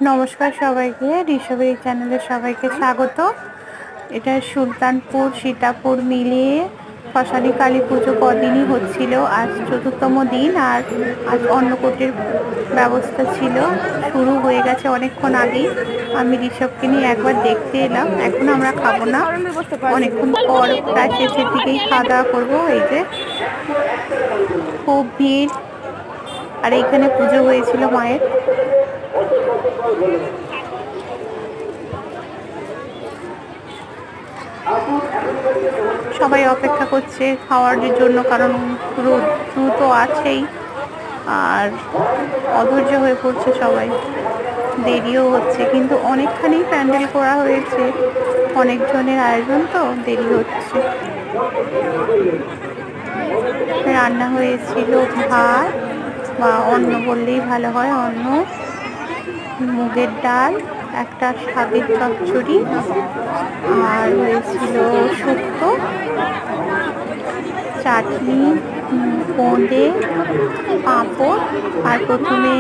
নমস্কার সবাইকে, ঋষভের চ্যানেলে সবাইকে স্বাগত। এটা সুলতানপুর সীতাপুর মিলিয়ে শ্মশানী কালী পুজো কদিনই হচ্ছিল। আজ চতুর্থম দিন, আর আজ অন্নকূটের ব্যবস্থা ছিল, শুরু হয়ে গেছে অনেকক্ষণ আগেই। আমি ঋষভকে নিয়ে একবার দেখতে এলাম। এখন আমরা খাবো না, অনেকক্ষণ পর প্রায় শেষের দিকেই খাওয়া দাওয়া করবো। এই যে খুব ভিড়, আর এইখানে পুজো হয়েছিল মায়ের। সবাই অপেক্ষা করছে খাওয়ার জন্য, কারণ রোদ্দু তো আছেই, আর অধৈর্য হয়ে পড়ছে সবাই। দেরিও হচ্ছে, কিন্তু অনেকখানি প্যান্ডেল করা হয়েছে, অনেকজনের আয়োজন, তো দেরি হচ্ছে। রান্না হয়েছিল ভাত, বা অন্ন বললেই ভালো হয়, অন্ন, মুগের ডাল, একটা শাকের চচ্চড়ি, আর হয়েছিল শুক্তো, চাটনি, বোঁদে, পাঁপড়। আর প্রথমে